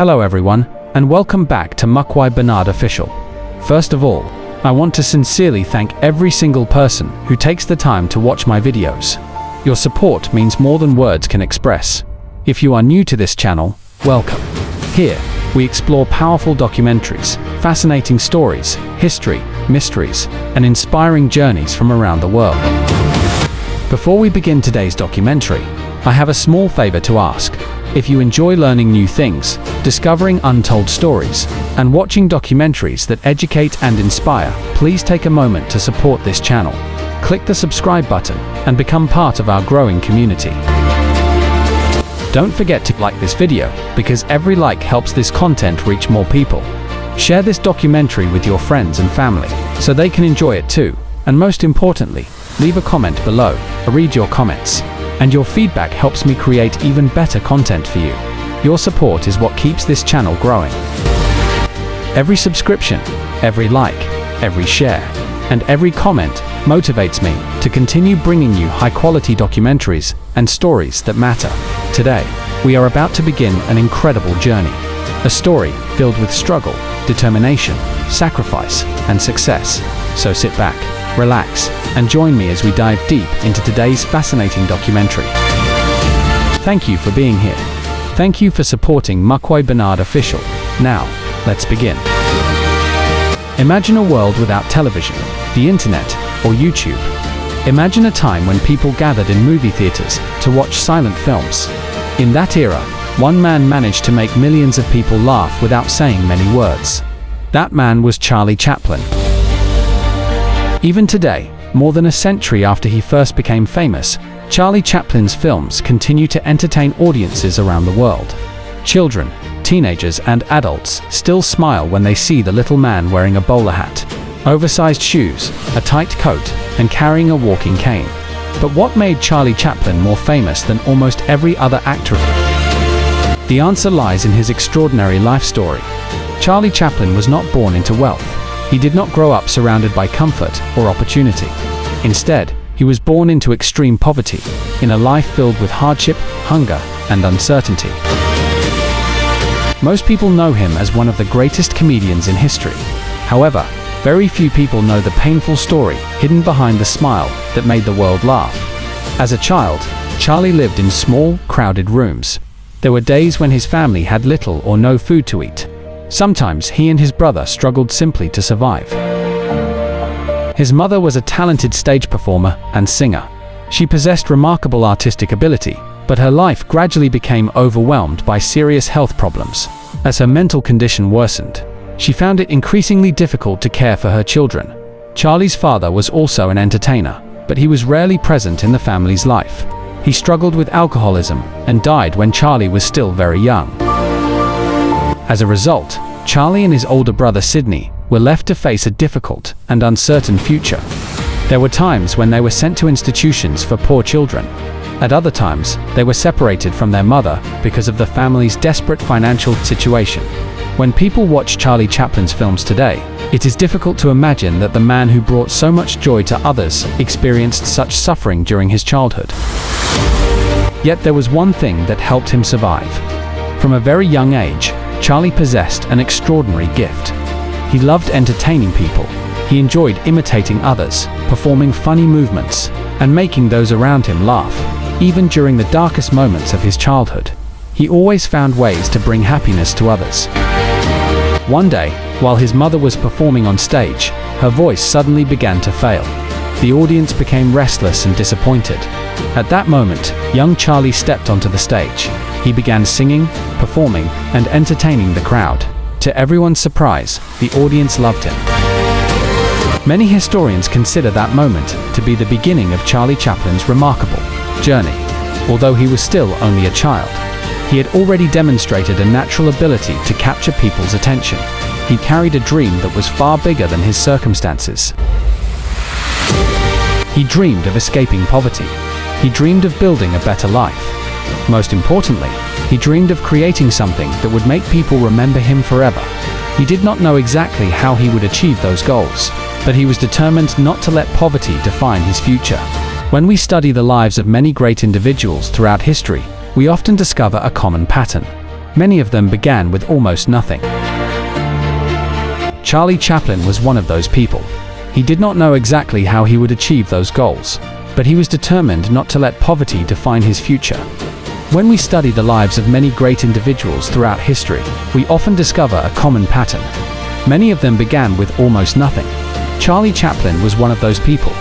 Hello everyone, and welcome back to MUKWIYE Bernard Official. First of all, I want to sincerely thank every single person who takes the time to watch my videos. Your support means more than words can express. If you are new to this channel, welcome. Here, we explore powerful documentaries, fascinating stories, history, mysteries, and inspiring journeys from around the world. Before we begin today's documentary, I have a small favor to ask. If you enjoy learning new things, discovering untold stories, and watching documentaries that educate and inspire, please take a moment to support this channel. Click the subscribe button and become part of our growing community. Don't forget to like this video, because every like helps this content reach more people. Share this documentary with your friends and family, so they can enjoy it too. And most importantly, leave a comment below. I read your comments, and your feedback helps me create even better content for you. Your support is what keeps this channel growing. Every subscription, every like, every share, and every comment motivates me to continue bringing you high-quality documentaries and stories that matter. Today, we are about to begin an incredible journey. A story filled with struggle, determination, sacrifice, and success. So sit back, relax, and join me as we dive deep into today's fascinating documentary. Thank you for being here. Thank you for supporting MUKWIYE Bernard Official. Now, let's begin. Imagine a world without television, the internet, or YouTube. Imagine a time when people gathered in movie theaters to watch silent films. In that era, one man managed to make millions of people laugh without saying many words. That man was Charlie Chaplin. Even today, more than a century after he first became famous, Charlie Chaplin's films continue to entertain audiences around the world. Children, teenagers, and adults still smile when they see the little man wearing a bowler hat, oversized shoes, a tight coat, and carrying a walking cane. But what made Charlie Chaplin more famous than almost every other actor? The answer lies in his extraordinary life story. Charlie Chaplin was not born into wealth. He did not grow up surrounded by comfort or opportunity. Instead, he was born into extreme poverty, in a life filled with hardship, hunger, and uncertainty. Most people know him as one of the greatest comedians in history. However, very few people know the painful story hidden behind the smile that made the world laugh. As a child, Charlie lived in small, crowded rooms. There were days when his family had little or no food to eat. Sometimes he and his brother struggled simply to survive. His mother was a talented stage performer and singer. She possessed remarkable artistic ability, but her life gradually became overwhelmed by serious health problems. As her mental condition worsened, she found it increasingly difficult to care for her children. Charlie's father was also an entertainer, but he was rarely present in the family's life. He struggled with alcoholism and died when Charlie was still very young. As a result, Charlie and his older brother Sidney were left to face a difficult and uncertain future. There were times when they were sent to institutions for poor children. At other times, they were separated from their mother because of the family's desperate financial situation. When people watch Charlie Chaplin's films today, it is difficult to imagine that the man who brought so much joy to others experienced such suffering during his childhood. Yet there was one thing that helped him survive. From a very young age, Charlie possessed an extraordinary gift. He loved entertaining people. He enjoyed imitating others, performing funny movements, and making those around him laugh. Even during the darkest moments of his childhood, he always found ways to bring happiness to others. One day, while his mother was performing on stage, her voice suddenly began to fail. The audience became restless and disappointed. At that moment, young Charlie stepped onto the stage. He began singing, performing, and entertaining the crowd. To everyone's surprise, the audience loved him. Many historians consider that moment to be the beginning of Charlie Chaplin's remarkable journey. Although he was still only a child, he had already demonstrated a natural ability to capture people's attention. He carried a dream that was far bigger than his circumstances. He dreamed of escaping poverty. He dreamed of building a better life. Most importantly, he dreamed of creating something that would make people remember him forever. He did not know exactly how he would achieve those goals, but he was determined not to let poverty define his future. When we study the lives of many great individuals throughout history, we often discover a common pattern. Many of them began with almost nothing. Charlie Chaplin was one of those people. He did not know exactly how he would achieve those goals, but he was determined not to let poverty define his future. When we study the lives of many great individuals throughout history, we often discover a common pattern. Many of them began with almost nothing. Charlie Chaplin was one of those people.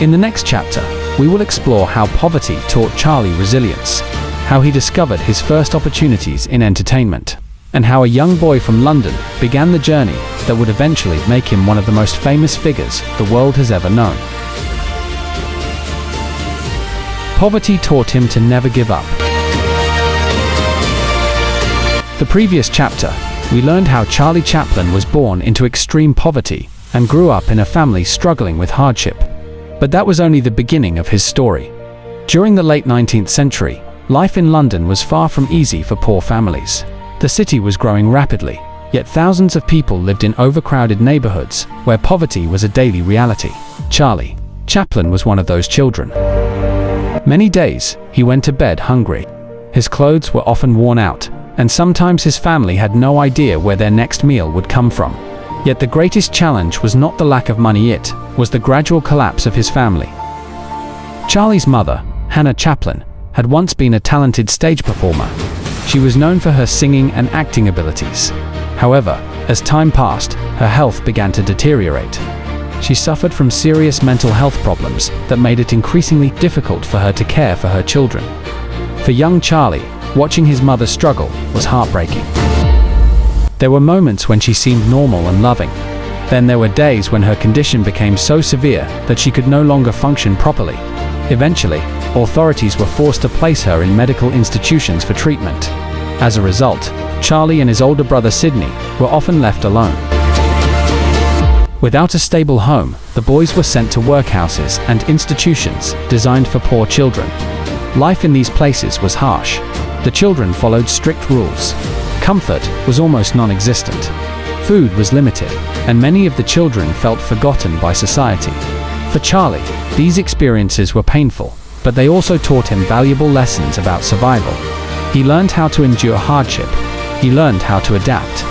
In the next chapter, we will explore how poverty taught Charlie resilience, how he discovered his first opportunities in entertainment, and how a young boy from London began the journey that would eventually make him one of the most famous figures the world has ever known. Poverty taught him to never give up. The previous chapter, we learned how Charlie Chaplin was born into extreme poverty and grew up in a family struggling with hardship. But that was only the beginning of his story. During the late 19th century, life in London was far from easy for poor families. The city was growing rapidly, yet thousands of people lived in overcrowded neighborhoods where poverty was a daily reality. Charlie Chaplin was one of those children. Many days, he went to bed hungry. His clothes were often worn out, and sometimes his family had no idea where their next meal would come from. Yet the greatest challenge was not the lack of money, it was the gradual collapse of his family. Charlie's mother, Hannah Chaplin, had once been a talented stage performer. She was known for her singing and acting abilities. However, as time passed, her health began to deteriorate. She suffered from serious mental health problems that made it increasingly difficult for her to care for her children. For young Charlie, watching his mother struggle was heartbreaking. There were moments when she seemed normal and loving. Then there were days when her condition became so severe that she could no longer function properly. Eventually, authorities were forced to place her in medical institutions for treatment. As a result, Charlie and his older brother Sidney were often left alone. Without a stable home, the boys were sent to workhouses and institutions designed for poor children. Life in these places was harsh. The children followed strict rules. Comfort was almost non-existent. Food was limited, and many of the children felt forgotten by society. For Charlie, these experiences were painful, but they also taught him valuable lessons about survival. He learned how to endure hardship. He learned how to adapt.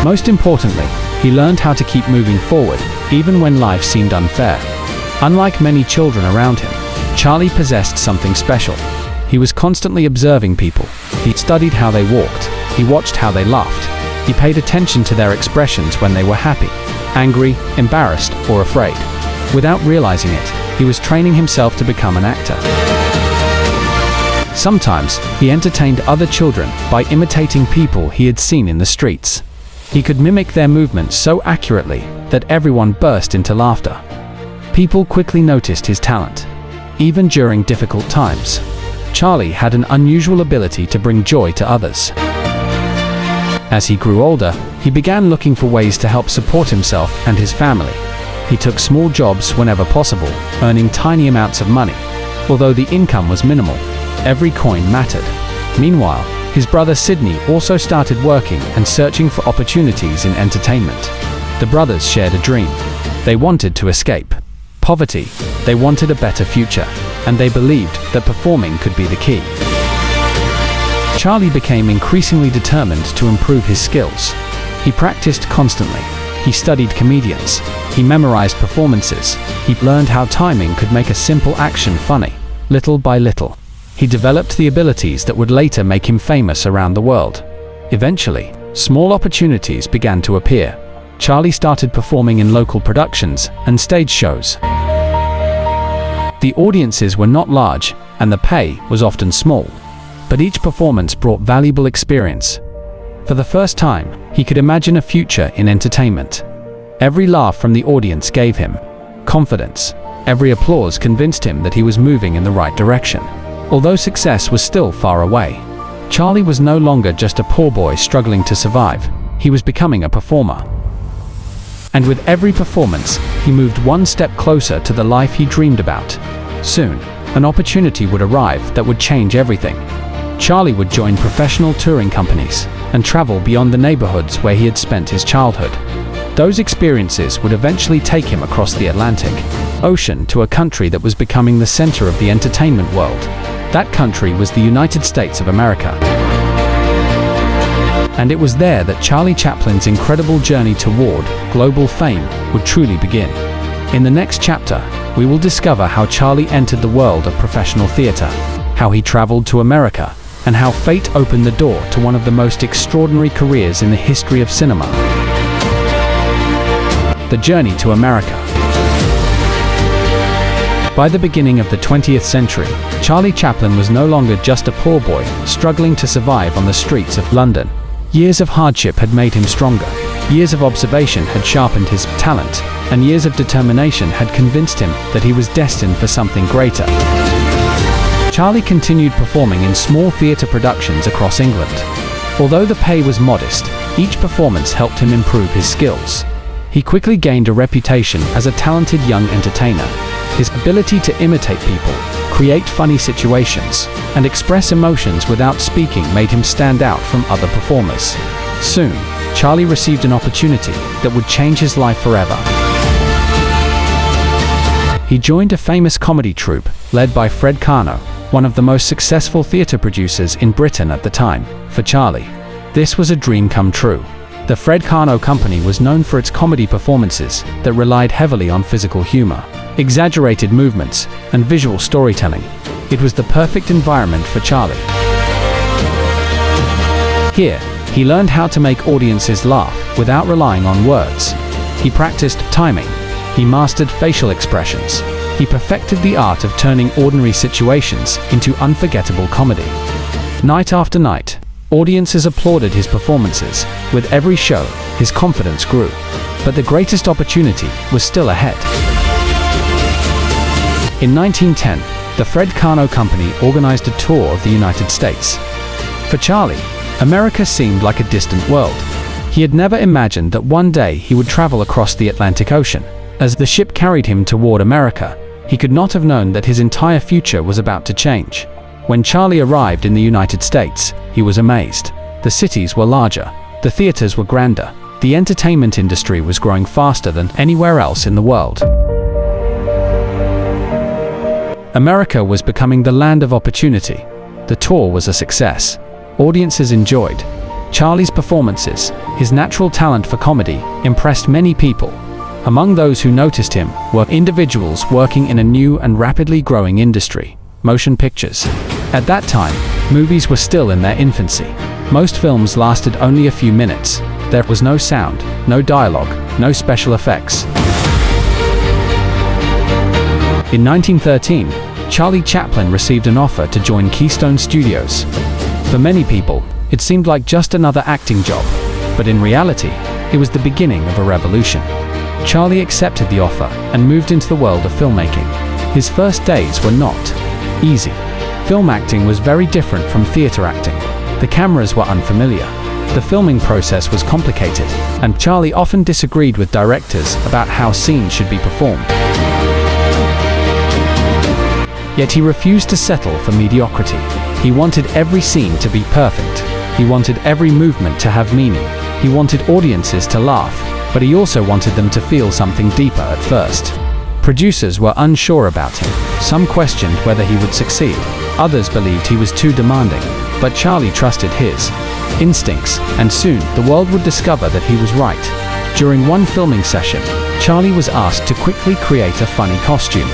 Most importantly, he learned how to keep moving forward, even when life seemed unfair. Unlike many children around him, Charlie possessed something special. He was constantly observing people. He studied how they walked. He watched how they laughed. He paid attention to their expressions when they were happy, angry, embarrassed, or afraid. Without realizing it, he was training himself to become an actor. Sometimes, he entertained other children by imitating people he had seen in the streets. He could mimic their movements so accurately that everyone burst into laughter. People quickly noticed his talent. Even during difficult times, Charlie had an unusual ability to bring joy to others. As he grew older, he began looking for ways to help support himself and his family. He took small jobs whenever possible, earning tiny amounts of money. Although the income was minimal, every coin mattered. Meanwhile, his brother Sidney also started working and searching for opportunities in entertainment. The brothers shared a dream. They wanted to escape poverty, they wanted a better future, and they believed that performing could be the key. Charlie became increasingly determined to improve his skills. He practiced constantly. He studied comedians. He memorized performances. He learned how timing could make a simple action funny. Little by little, he developed the abilities that would later make him famous around the world. Eventually, small opportunities began to appear. Charlie started performing in local productions and stage shows. The audiences were not large, and the pay was often small. But each performance brought valuable experience. For the first time, he could imagine a future in entertainment. Every laugh from the audience gave him confidence. Every applause convinced him that he was moving in the right direction. Although success was still far away, Charlie was no longer just a poor boy struggling to survive. He was becoming a performer. And with every performance, he moved one step closer to the life he dreamed about. Soon, an opportunity would arrive that would change everything. Charlie would join professional touring companies and travel beyond the neighborhoods where he had spent his childhood. Those experiences would eventually take him across the Atlantic Ocean to a country that was becoming the center of the entertainment world. That country was the United States of America. And it was there that Charlie Chaplin's incredible journey toward global fame would truly begin. In the next chapter, we will discover how Charlie entered the world of professional theater, how he traveled to America, and how fate opened the door to one of the most extraordinary careers in the history of cinema. The journey to America. By the beginning of the 20th century, Charlie Chaplin was no longer just a poor boy struggling to survive on the streets of London. Years of hardship had made him stronger. Years of observation had sharpened his talent, and years of determination had convinced him that he was destined for something greater. Charlie continued performing in small theatre productions across England. Although the pay was modest, each performance helped him improve his skills. He quickly gained a reputation as a talented young entertainer. His ability to imitate people, create funny situations, and express emotions without speaking made him stand out from other performers. Soon, Charlie received an opportunity that would change his life forever. He joined a famous comedy troupe led by Fred Karno, one of the most successful theatre producers in Britain at the time. For Charlie, this was a dream come true. The Fred Karno Company was known for its comedy performances that relied heavily on physical humor, exaggerated movements, and visual storytelling. It was the perfect environment for Charlie. Here, he learned how to make audiences laugh without relying on words. He practiced timing. He mastered facial expressions. He perfected the art of turning ordinary situations into unforgettable comedy. Night after night, audiences applauded his performances. With every show, his confidence grew. But the greatest opportunity was still ahead. In 1910, the Fred Karno Company organized a tour of the United States. For Charlie, America seemed like a distant world. He had never imagined that one day he would travel across the Atlantic Ocean. As the ship carried him toward America, he could not have known that his entire future was about to change. When Charlie arrived in the United States, he was amazed. The cities were larger, the theaters were grander, the entertainment industry was growing faster than anywhere else in the world. America was becoming the land of opportunity. The tour was a success. Audiences enjoyed Charlie's performances. His natural talent for comedy impressed many people. Among those who noticed him were individuals working in a new and rapidly growing industry, motion pictures. At that time, movies were still in their infancy. Most films lasted only a few minutes. There was no sound, no dialogue, no special effects. In 1913, Charlie Chaplin received an offer to join Keystone Studios. For many people, it seemed like just another acting job, but in reality, it was the beginning of a revolution. Charlie accepted the offer and moved into the world of filmmaking. His first days were not easy. Film acting was very different from theater acting. The cameras were unfamiliar. The filming process was complicated, and Charlie often disagreed with directors about how scenes should be performed. Yet he refused to settle for mediocrity. He wanted every scene to be perfect. He wanted every movement to have meaning. He wanted audiences to laugh, but he also wanted them to feel something deeper at first. Producers were unsure about him. Some questioned whether he would succeed. Others believed he was too demanding, but Charlie trusted his instincts, and soon the world would discover that he was right. During one filming session, Charlie was asked to quickly create a funny costume.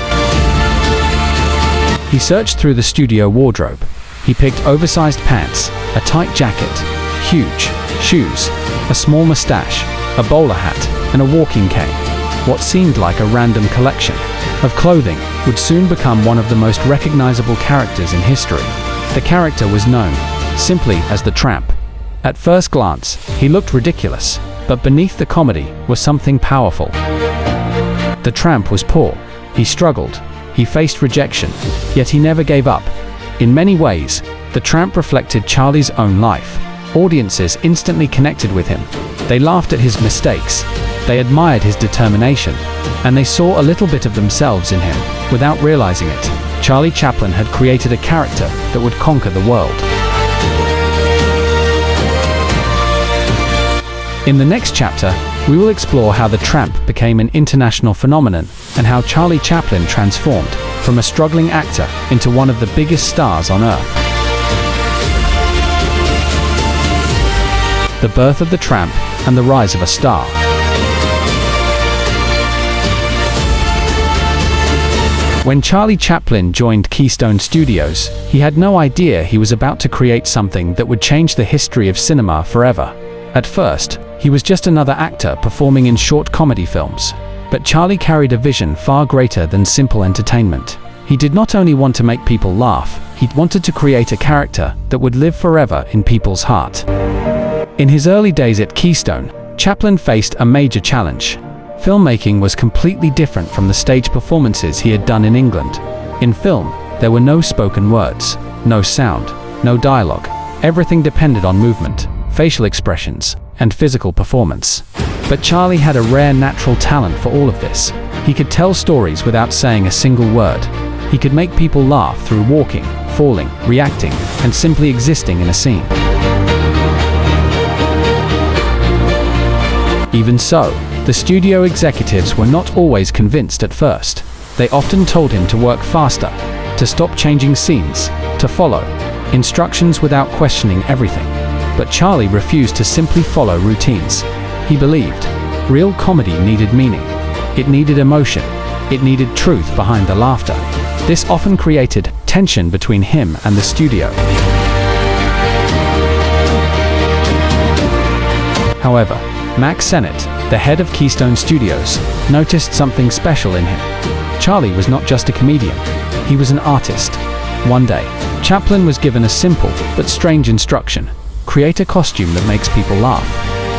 He searched through the studio wardrobe. He picked oversized pants, a tight jacket, huge shoes, a small mustache, a bowler hat, and a walking cane. What seemed like a random collection of clothing would soon become one of the most recognizable characters in history. The character was known simply as the Tramp. At first glance, he looked ridiculous, but beneath the comedy was something powerful. The Tramp was poor. He struggled. He faced rejection, yet he never gave up. In many ways, the Tramp reflected Charlie's own life. Audiences instantly connected with him. They laughed at his mistakes. They admired his determination, and they saw a little bit of themselves in him. Without realizing it, Charlie Chaplin had created a character that would conquer the world. In the next chapter, we will explore how the Tramp became an international phenomenon and how Charlie Chaplin transformed from a struggling actor into one of the biggest stars on Earth. the birth of the Tramp, and the rise of a star. When Charlie Chaplin joined Keystone Studios, he had no idea he was about to create something that would change the history of cinema forever. At first, he was just another actor performing in short comedy films. But Charlie carried a vision far greater than simple entertainment. He did not only want to make people laugh, he wanted to create a character that would live forever in people's heart. In his early days at Keystone, Chaplin faced a major challenge. Filmmaking was completely different from the stage performances he had done in England. In film, there were no spoken words, no sound, no dialogue. Everything depended on movement, facial expressions, and physical performance. But Charlie had a rare natural talent for all of this. He could tell stories without saying a single word. He could make people laugh through walking, falling, reacting, and simply existing in a scene. Even so, the studio executives were not always convinced at first. They often told him to work faster, to stop changing scenes, to follow instructions without questioning everything. But Charlie refused to simply follow routines. He believed real comedy needed meaning. It needed emotion. It needed truth behind the laughter. This often created tension between him and the studio. However, Mack Sennett, the head of Keystone Studios, noticed something special in him. Charlie was not just a comedian, he was an artist. One day, Chaplin was given a simple but strange instruction: create a costume that makes people laugh.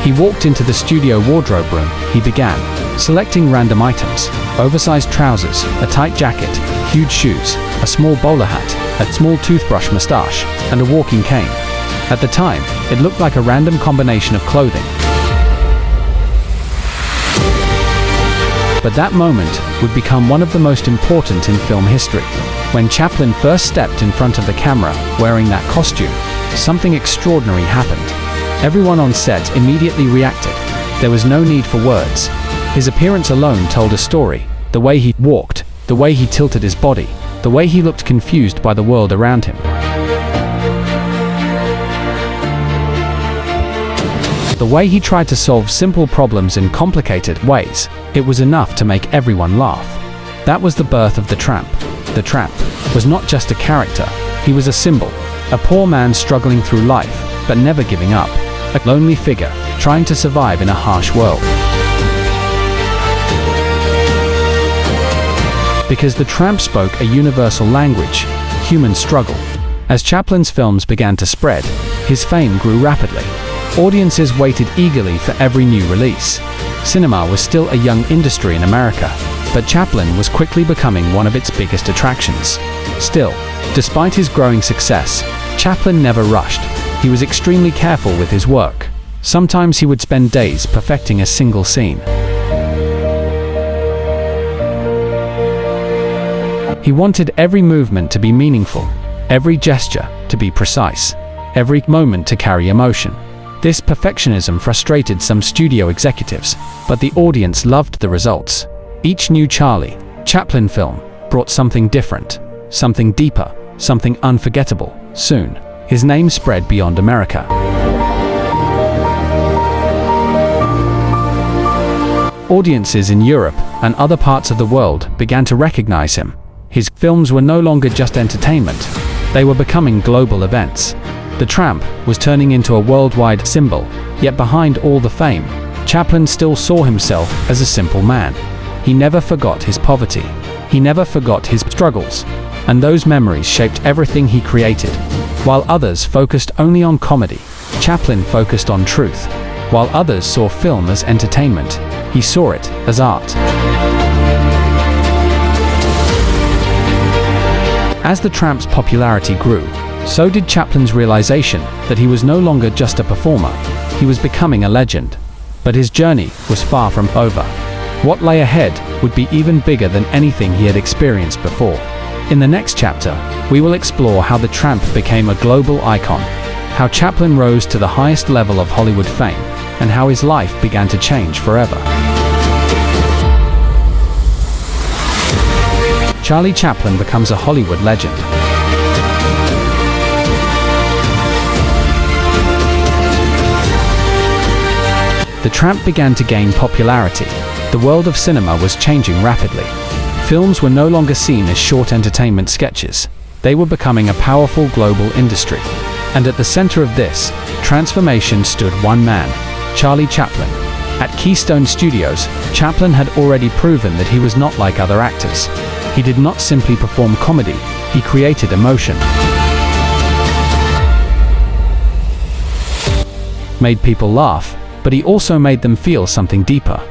He walked into the studio wardrobe room. He began selecting random items: oversized trousers, a tight jacket, huge shoes, a small bowler hat, a small toothbrush mustache, and a walking cane. At the time, it looked like a random combination of clothing. But that moment would become one of the most important in film history. When Chaplin first stepped in front of the camera wearing that costume, something extraordinary happened. Everyone on set immediately reacted. There was no need for words. His appearance alone told a story. The way he walked, the way he tilted his body, the way he looked confused by the world around him. The way he tried to solve simple problems in complicated ways, it was enough to make everyone laugh. That was the birth of the Tramp. The Tramp was not just a character, he was a symbol. A poor man struggling through life, but never giving up. A lonely figure, trying to survive in a harsh world. Because the Tramp spoke a universal language: human struggle. As Chaplin's films began to spread, his fame grew rapidly. Audiences waited eagerly for every new release. Cinema was still a young industry in America, but Chaplin was quickly becoming one of its biggest attractions. Still, despite his growing success, Chaplin never rushed. He was extremely careful with his work. Sometimes he would spend days perfecting a single scene. He wanted every movement to be meaningful, every gesture to be precise, every moment to carry emotion. This perfectionism frustrated some studio executives, but the audience loved the results. Each new Charlie Chaplin film brought something different, something deeper, something unforgettable. Soon, his name spread beyond America. Audiences in Europe and other parts of the world began to recognize him. His films were no longer just entertainment, they were becoming global events. The Tramp was turning into a worldwide symbol, yet behind all the fame, Chaplin still saw himself as a simple man. He never forgot his poverty. He never forgot his struggles. And those memories shaped everything he created. While others focused only on comedy, Chaplin focused on truth. While others saw film as entertainment, he saw it as art. As the Tramp's popularity grew, so did Chaplin's realization that he was no longer just a performer, he was becoming a legend. But his journey was far from over. What lay ahead would be even bigger than anything he had experienced before. In the next chapter, we will explore how the Tramp became a global icon, how Chaplin rose to the highest level of Hollywood fame, and how his life began to change forever. Charlie Chaplin becomes a Hollywood legend. The Tramp began to gain popularity. The world of cinema was changing rapidly. Films were no longer seen as short entertainment sketches. They were becoming a powerful global industry. And at the center of this transformation stood one man, Charlie Chaplin. At Keystone Studios, Chaplin had already proven that he was not like other actors. He did not simply perform comedy, he created emotion. Made people laugh, but he also made them feel something deeper.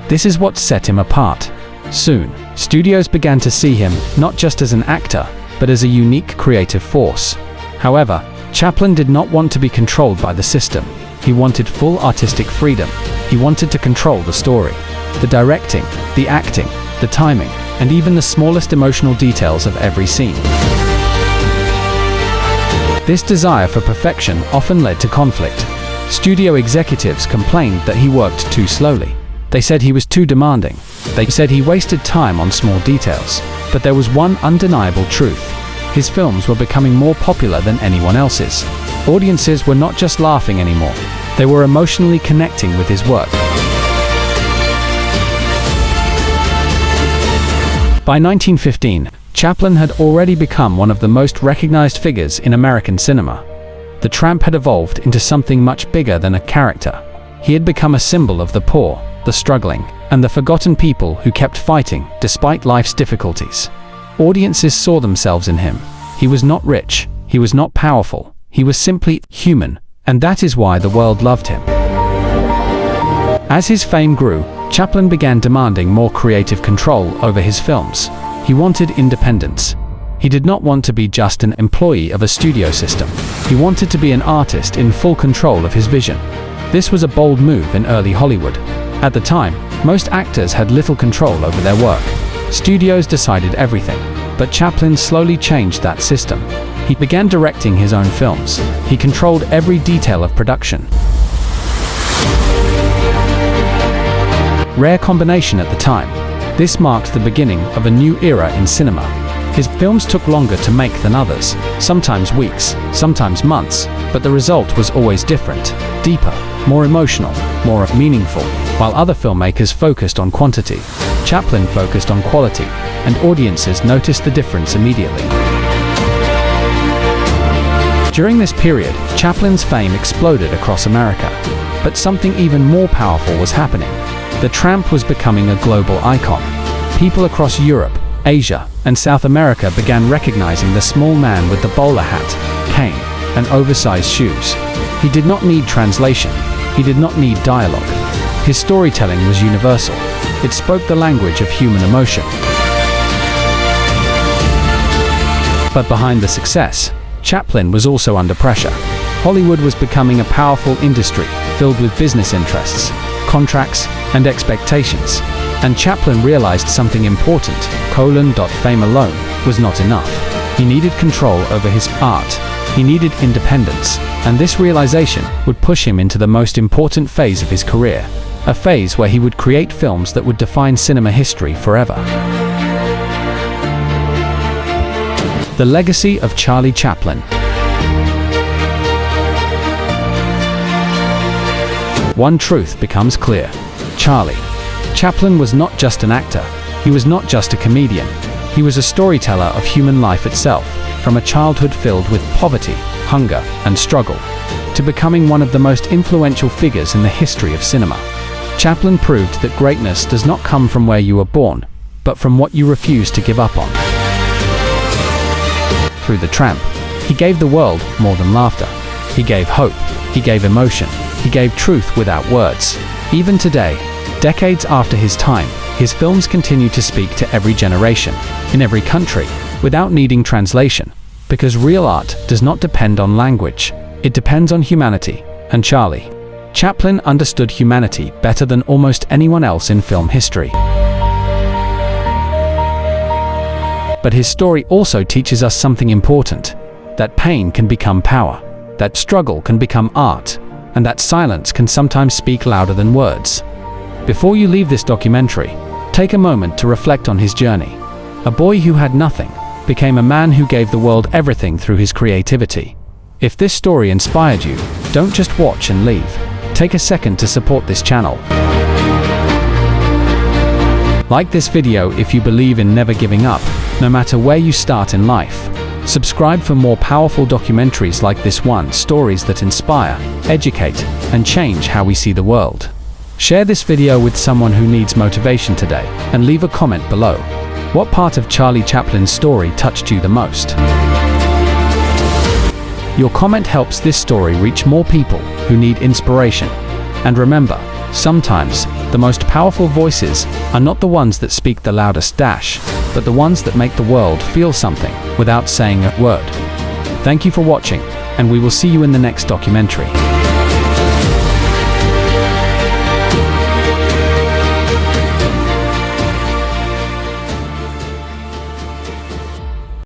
This is what set him apart. Soon, studios began to see him not just as an actor, but as a unique creative force. However, Chaplin did not want to be controlled by the system. He wanted full artistic freedom. He wanted to control the story, the directing, the acting, the timing, and even the smallest emotional details of every scene. This desire for perfection often led to conflict. Studio executives complained that he worked too slowly. They said he was too demanding. They said he wasted time on small details. But there was one undeniable truth. His films were becoming more popular than anyone else's. Audiences were not just laughing anymore. They were emotionally connecting with his work. By 1915, Chaplin had already become one of the most recognized figures in American cinema. The Tramp had evolved into something much bigger than a character. He had become a symbol of the poor, the struggling, and the forgotten people who kept fighting despite life's difficulties. Audiences saw themselves in him. He was not rich, he was not powerful, he was simply human, and that is why the world loved him. As his fame grew, Chaplin began demanding more creative control over his films. He wanted independence. He did not want to be just an employee of a studio system. He wanted to be an artist in full control of his vision. This was a bold move in early Hollywood. At the time, most actors had little control over their work. Studios decided everything, but Chaplin slowly changed that system. He began directing his own films. He controlled every detail of production. Rare combination at the time. This marked the beginning of a new era in cinema. His films took longer to make than others, sometimes weeks, sometimes months, but the result was always different, deeper, more emotional, more meaningful. While other filmmakers focused on quantity, Chaplin focused on quality, and audiences noticed the difference immediately. During this period, Chaplin's fame exploded across America. But something even more powerful was happening. The Tramp was becoming a global icon. People across Europe, Asia, and South America began recognizing the small man with the bowler hat, cane, and oversized shoes. He did not need translation. He did not need dialogue. His storytelling was universal. It spoke the language of human emotion. But behind the success, Chaplin was also under pressure. Hollywood was becoming a powerful industry filled with business interests, contracts, and expectations. And Chaplin realized something important. Fame alone was not enough. He needed control over his art. He needed independence. And this realization would push him into the most important phase of his career. A phase where he would create films that would define cinema history forever. The legacy of Charlie Chaplin. One truth becomes clear. Charlie Chaplin was not just an actor. He was not just a comedian. He was a storyteller of human life itself, from a childhood filled with poverty, hunger, and struggle, to becoming one of the most influential figures in the history of cinema. Chaplin proved that greatness does not come from where you were born, but from what you refuse to give up on. Through The Tramp, he gave the world more than laughter. He gave hope. He gave emotion. He gave truth without words. Even today, decades after his time, his films continue to speak to every generation, in every country, without needing translation. Because real art does not depend on language. It depends on humanity. And Charlie Chaplin understood humanity better than almost anyone else in film history. But his story also teaches us something important. That pain can become power. That struggle can become art. And that silence can sometimes speak louder than words. Before you leave this documentary, take a moment to reflect on his journey. A boy who had nothing became a man who gave the world everything through his creativity. If this story inspired you, don't just watch and leave. Take a second to support this channel. Like this video if you believe in never giving up, no matter where you start in life. Subscribe for more powerful documentaries like this one, stories that inspire, educate, and change how we see the world. Share this video with someone who needs motivation today, and leave a comment below. What part of Charlie Chaplin's story touched you the most? Your comment helps this story reach more people who need inspiration. And remember, sometimes the most powerful voices are not the ones that speak the loudest dash, but the ones that make the world feel something without saying a word. Thank you for watching, and we will see you in the next documentary.